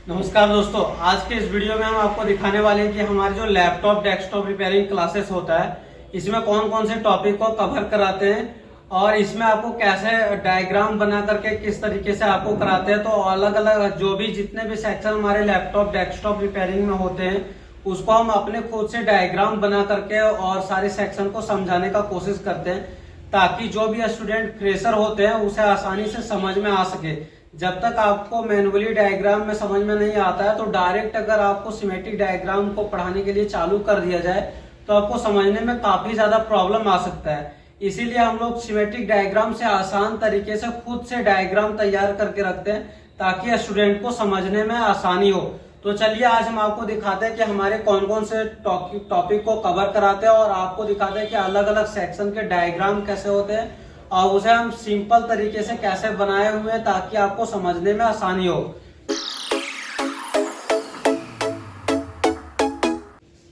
नमस्कार दोस्तों, आज के इस वीडियो में हम आपको दिखाने वाले हैं कि हमारे जो लैपटॉप डेस्कटॉप रिपेयरिंग क्लासेस होता है इसमें कौन कौन से टॉपिक को कवर कराते हैं और इसमें आपको कैसे डायग्राम बना करके किस तरीके से आपको कराते हैं। तो अलग अलग जो भी जितने भी सेक्शन हमारे लैपटॉप डेस्कटॉप रिपेयरिंग में होते हैं उसको हम अपने खुद से डायग्राम बना करके और सारे सेक्शन को समझाने का कोशिश करते हैं ताकि जो भी स्टूडेंट फ्रेशर होते हैं उसे आसानी से समझ में आ सके। जब तक आपको मैनुअली डायग्राम में समझ में नहीं आता है तो डायरेक्ट अगर आपको सिमेट्रिक डायग्राम को पढ़ाने के लिए चालू कर दिया जाए तो आपको समझने में काफी ज्यादा प्रॉब्लम आ सकता है। इसीलिए हम लोग सिमेट्रिक डायग्राम से आसान तरीके से खुद से डायग्राम तैयार करके रखते हैं ताकि स्टूडेंट को समझने में आसानी हो। तो चलिए आज हम आपको दिखाते हैं कि हमारे कौन कौन से टॉपिक को कवर कराते हैं और आपको दिखाते हैं कि अलग अलग सेक्शन के डायग्राम कैसे होते हैं और उसे हम सिंपल तरीके से कैसे बनाए हुए हैं ताकि आपको समझने में आसानी हो।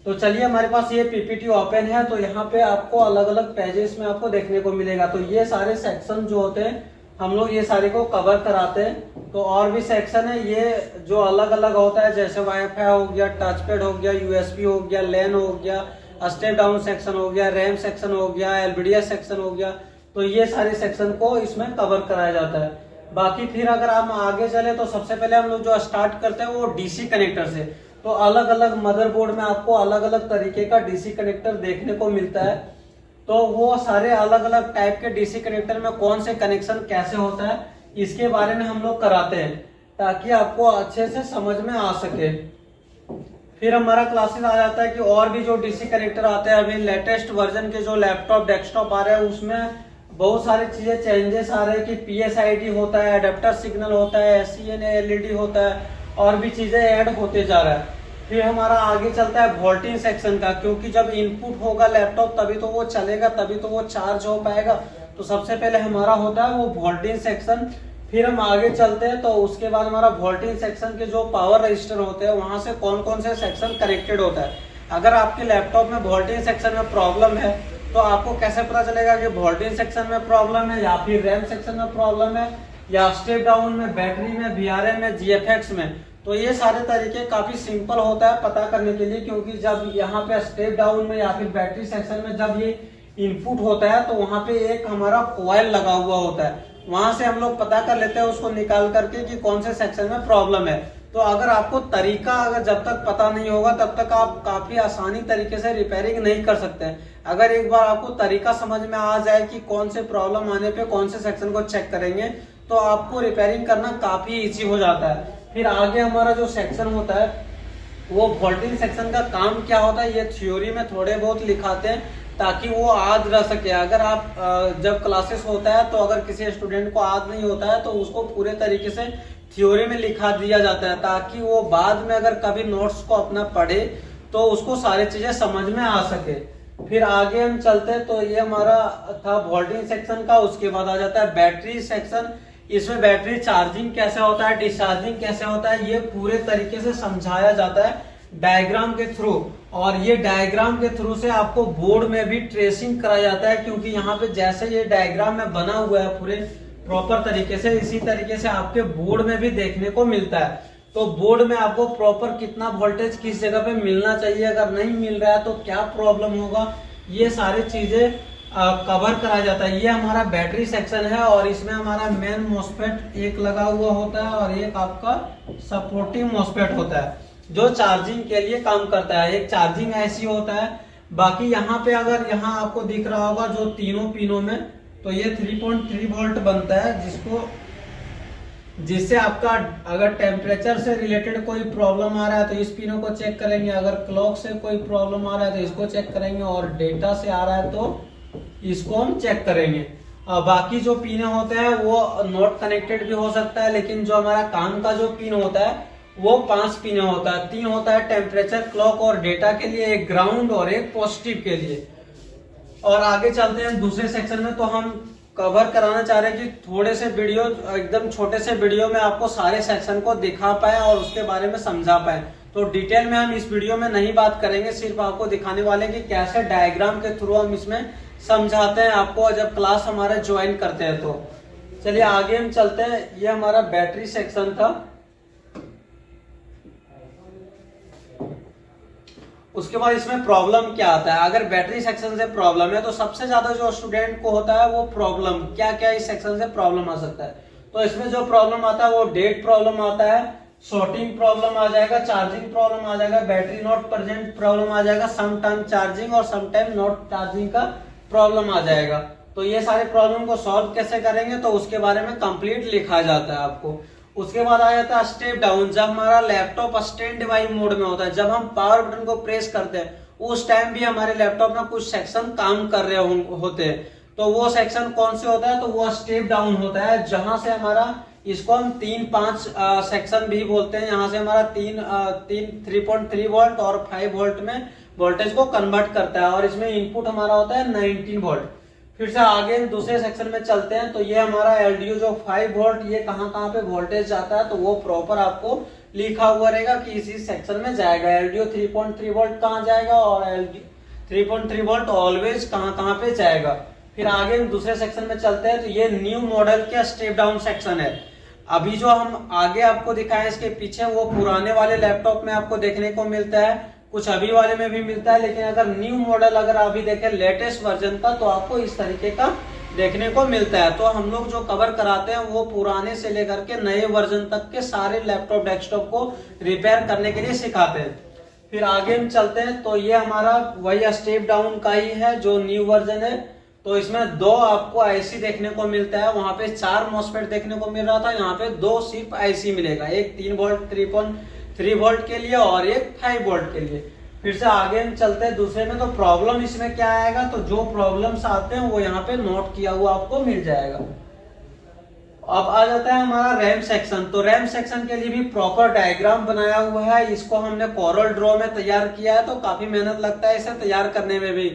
तो चलिए हमारे पास ये पीपीटी ओपन है तो यहाँ पे आपको अलग अलग पेजेस में आपको देखने को मिलेगा। तो ये सारे सेक्शन जो होते हैं हम लोग ये सारे को कवर कराते हैं। तो और भी सेक्शन है ये जो अलग अलग होता है, जैसे वाईफाई हो गया, टच पैड हो गया, यूएसबी हो गया, लैन हो गया, स्टेप डाउन सेक्शन हो गया, रैम सेक्शन हो गया, एलबीडीएस सेक्शन हो गया। तो ये सारे सेक्शन को इसमें कवर कराया जाता है। बाकी फिर अगर हम आगे चले तो सबसे पहले हम लोग जो स्टार्ट करते हैं वो डीसी कनेक्टर से। तो अलग अलग मदरबोर्ड में आपको अलग अलग तरीके का डीसी कनेक्टर देखने को मिलता है। तो वो सारे अलग अलग टाइप के डीसी कनेक्टर में कौन से कनेक्शन कैसे होता है इसके बारे में हम लोग कराते हैं ताकि आपको अच्छे से समझ में आ सके। फिर हमारा क्लासेस आ जाता है कि और भी जो डीसी कनेक्टर आते हैं, अभी लेटेस्ट वर्जन के जो लैपटॉप डेस्कटॉप आ रहे हैं उसमें बहुत सारी चीजें चेंजेस आ रहे हैं कि पीएसआईडी होता है, अडेप्टर सिग्नल होता है, एससीएनए एलईडी होता है और भी चीजें ऐड होते जा रहा है। फिर हमारा आगे चलता है वोल्टेज सेक्शन का, क्योंकि जब इनपुट होगा लैपटॉप तभी तो वो चलेगा, तभी तो वो चार्ज हो पाएगा। तो सबसे पहले हमारा होता है वो वोल्टेज सेक्शन। फिर हम आगे चलते हैं तो उसके बाद हमारा वोल्टेज सेक्शन के जो पावर रजिस्टर होते हैं वहां से कौन कौन से सेक्शन कनेक्टेड होता है। अगर आपके लैपटॉप में वोल्टेज सेक्शन में प्रॉब्लम है तो आपको कैसे पता चलेगा कि वोल्टेज सेक्शन में प्रॉब्लम है या फिर रैम सेक्शन में प्रॉब्लम है या स्टेप डाउन में, बैटरी में, वीआरएम में, जीएफएक्स में। तो ये सारे तरीके काफी सिंपल होता है पता करने के लिए, क्योंकि जब यहाँ पे स्टेप डाउन में या फिर बैटरी सेक्शन में जब ये इनपुट होता है तो वहां पे एक हमारा कॉइल लगा हुआ होता है, वहां से हम लोग पता कर लेते हैं उसको निकाल करके कि कौन से सेक्शन में प्रॉब्लम है। तो अगर आपको तरीका अगर जब तक पता नहीं होगा तब तक आप काफी आसानी तरीके से रिपेयरिंग नहीं कर सकते हैं। अगर एक बार आपको तरीका समझ में आ जाए कि कौन से प्रॉब्लम आने पे कौन से सेक्शन को चेक करेंगे तो आपको रिपेयरिंग करना काफी इजी हो जाता है। फिर आगे हमारा जो सेक्शन होता है वो वोल्टेज सेक्शन का काम क्या होता है ये थ्योरी में थोड़े बहुत लिखाते हैं ताकि वो याद रह सके। अगर आप जब क्लासेस होता है तो अगर किसी स्टूडेंट को याद नहीं होता है तो उसको पूरे तरीके से थ्योरी में लिखा दिया जाता है ताकि वो बाद में अगर कभी नोट्स को अपना पढ़े तो उसको सारी चीजें समझ में आ सके। फिर आगे हम चलते हैं तो ये हमारा था वोल्टेज सेक्शन का। उसके बाद आ जाता है बैटरी सेक्शन। इसमें बैटरी चार्जिंग कैसे होता है, डिस्चार्जिंग कैसे होता है, ये पूरे तरीके से समझाया जाता है डायग्राम के थ्रू। और ये डायग्राम के थ्रू से आपको बोर्ड में भी ट्रेसिंग कराया जाता है, क्योंकि यहाँ पे जैसे ये डायग्राम में बना हुआ है पूरे प्रॉपर तरीके से, इसी तरीके से आपके बोर्ड में भी देखने को मिलता है। तो बोर्ड में आपको प्रॉपर कितना वोल्टेज किस जगह पे मिलना चाहिए, अगर नहीं मिल रहा है तो क्या प्रॉब्लम होगा, ये सारी चीजें कवर कराया जाता है। ये हमारा बैटरी सेक्शन है और इसमें हमारा मेन मॉस्फेट एक लगा हुआ होता है और एक आपका सपोर्टिव मॉस्फेट होता है जो चार्जिंग के लिए काम करता है। एक चार्जिंग ऐसी होता है। बाकी यहाँ पे अगर यहाँ आपको दिख रहा होगा जो तीनों पिनों में, तो ये 3.3 वोल्ट बनता है जिससे आपका अगर टेम्परेचर से रिलेटेड कोई प्रॉब्लम आ रहा है तो इस पिनों को चेक करेंगे, अगर क्लॉक से कोई प्रॉब्लम आ रहा है तो इसको चेक करेंगे और डेटा से आ रहा है तो इसको हम चेक करेंगे। बाकी जो पिन होते हैं वो नॉट कनेक्टेड भी हो सकता है, लेकिन जो हमारा काम का जो पिन होता है वो 5 पिन होता है। 3 होता है टेम्परेचर, क्लॉक और डेटा के लिए, एक ग्राउंड और एक पॉजिटिव के लिए। और आगे चलते हैं दूसरे सेक्शन में। तो हम कवर कराना चाह रहे हैं कि थोड़े से वीडियो, एकदम छोटे से वीडियो में आपको सारे सेक्शन को दिखा पाए और उसके बारे में समझा पाए। तो डिटेल में हम इस वीडियो में नहीं बात करेंगे, सिर्फ आपको दिखाने वाले कि कैसे डायग्राम के थ्रू हम इसमें समझाते हैं आपको जब क्लास हमारे ज्वाइन करते हैं। तो चलिए आगे हम चलते हैं। ये हमारा बैटरी सेक्शन था। उसके बाद इसमें प्रॉब्लम क्या आता है। अगर बैटरी सेक्शन से प्रॉब्लम है तो सबसे ज्यादा जो स्टूडेंट को होता है वो प्रॉब्लम क्या क्या इस सेक्शन से प्रॉब्लम आ सकता है। तो इसमें जो प्रॉब्लम आता है वो डेट प्रॉब्लम आता है, शॉर्टिंग प्रॉब्लम आ जाएगा, चार्जिंग प्रॉब्लम आ जाएगा, बैटरी नॉट प्रेजेंट प्रॉब्लम आ जाएगा, सम टाइम चार्जिंग और सम टाइम नॉट चार्जिंग का प्रॉब्लम आ जाएगा। तो ये सारे प्रॉब्लम को सॉल्व कैसे करेंगे तो उसके बारे में कंप्लीट लिखा जाता है आपको। उसके बाद आ जाता है स्टेप डाउन। जब हमारा लैपटॉप स्टैंड बाई मोड में होता है, जब हम पावर बटन को प्रेस करते हैं उस टाइम भी हमारे लैपटॉप में कुछ सेक्शन काम कर रहे होते हैं। तो वो सेक्शन कौन से होता है तो वो स्टेप डाउन होता है, जहां से हमारा इसको हम 3-5 सेक्शन भी बोलते हैं। यहाँ से हमारा 3.3 वोल्ट और 5 वोल्ट में वोल्टेज को कन्वर्ट करता है और इसमें इनपुट हमारा होता है 19 वोल्ट। फिर से आगे दूसरे सेक्शन में चलते हैं। तो ये हमारा एलडीओ जो 5 वोल्ट ये कहाँ कहाँ पे वोल्टेज जाता है तो वो प्रॉपर आपको लिखा हुआ रहेगा कि इसी सेक्शन में जाएगा। एलडीओ 3.3 वोल्ट कहाँ जाएगा और एलडीओ 3.3 वोल्ट ऑलवेज कहाँ पे जाएगा। फिर आगे दूसरे सेक्शन में चलते हैं। तो ये न्यू मॉडल का स्टेप डाउन सेक्शन है। अभी जो हम आगे आपको दिखाएं इसके पीछे वो पुराने वाले लैपटॉप में आपको देखने को मिलता है, कुछ अभी वाले में भी मिलता है, लेकिन अगर न्यू मॉडल अगर अभी देखें लेटेस्ट वर्जन का तो आपको इस तरीके का देखने को मिलता है। तो हम लोग जो कवर कराते हैं वो पुराने से लेकर के नए वर्जन तक के सारे लैपटॉप डेस्कटॉप को रिपेयर करने के लिए सिखाते हैं। फिर आगे हम चलते हैं। तो ये हमारा वही स्टेप डाउन का ही है जो न्यू वर्जन है। तो इसमें 2 आपको आईसी देखने को मिलता है, वहां पे 4 मॉसफेट देखने को मिल रहा था, यहाँ पे 2 सिर्फ आईसी मिलेगा, एक 3 वोल्ट 3.3 वोल्ट के लिए और एक 5 वोल्ट के लिए। फिर से आगे हम चलते हैं दूसरे में। तो प्रॉब्लम इसमें क्या आएगा तो जो प्रॉब्लम्स आते हैं वो यहाँ पे नोट किया हुआ आपको मिल जाएगा। अब आ जाता है हमारा रैम सेक्शन। तो रैम सेक्शन के लिए भी प्रॉपर डायग्राम बनाया हुआ है, इसको हमने कोरल ड्रॉ में तैयार किया है। तो काफी मेहनत लगता है इसे तैयार करने में भी।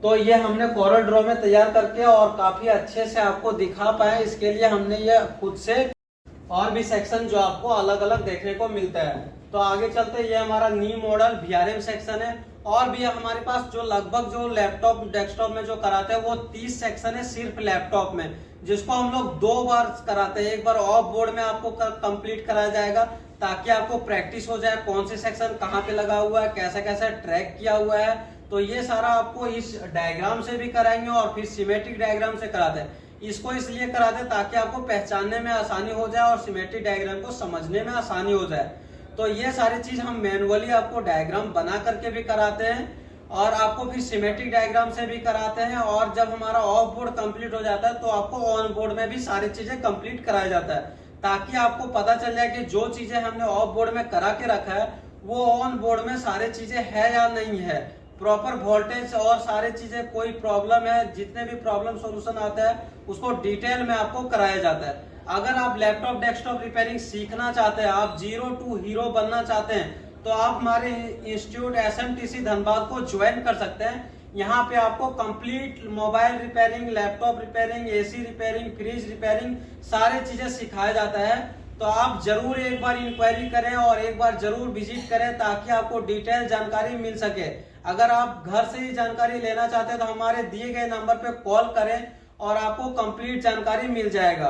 तो ये हमने कोरल ड्रॉ में तैयार करके और काफी अच्छे से आपको दिखा पाए, इसके लिए हमने ये खुद से और भी सेक्शन जो आपको अलग अलग देखने को मिलता है। तो आगे चलते हैं। ये हमारा न्यू मॉडल वीआरएम सेक्शन है। और भी हमारे पास जो लगभग जो लैपटॉप डेस्कटॉप में जो कराते हैं वो 30 सेक्शन है सिर्फ लैपटॉप में, जिसको हम लोग 2 बार कराते हैं। एक बार ऑफ बोर्ड में आपको कंप्लीट कराया जाएगा ताकि आपको प्रैक्टिस हो जाए कौन से सेक्शन कहाँ पे लगा हुआ है, कैसा कैसा ट्रैक किया हुआ है। तो ये सारा आपको इस डायग्राम से भी कराएंगे और फिर सिमेट्रिक डायग्राम से कराते हैं। इसको इसलिए कराते हैं ताकि आपको पहचानने में आसानी हो जाए और सिमेट्रिक डायग्राम को समझने में आसानी हो जाए। तो ये सारी चीज हम मैनुअली आपको डायग्राम बना करके भी कराते हैं और आपको फिर सिमेट्रिक डायग्राम से भी कराते हैं। और जब हमारा ऑफ बोर्ड कंप्लीट हो जाता है तो आपको ऑन बोर्ड में भी सारी चीजें कंप्लीट कराया जाता है, ताकि आपको पता चल जाए कि जो चीजें हमने ऑफ बोर्ड में करा के रखा है वो ऑन बोर्ड में सारी चीजें है या नहीं है, प्रॉपर वोल्टेज और सारी चीजें, कोई प्रॉब्लम है, जितने भी प्रॉब्लम सॉल्यूशन आता है उसको डिटेल में आपको कराया जाता है। अगर आप लैपटॉप डेस्कटॉप रिपेयरिंग सीखना चाहते हैं, आप 0 to हीरो बनना चाहते हैं तो आप हमारे इंस्टीट्यूट SMTC धनबाद को ज्वाइन कर सकते हैं। यहाँ पे आपको complete mobile repairing, laptop repairing, AC repairing, fridge repairing सारी चीजें सिखाया जाता है। तो आप जरूर एक बार इंक्वायरी करें और एक बार जरूर विजिट करें ताकि आपको डिटेल जानकारी मिल सके। अगर आप घर से ही जानकारी लेना चाहते हैं तो हमारे दिए गए नंबर पे कॉल करें और आपको कंप्लीट जानकारी मिल जाएगा।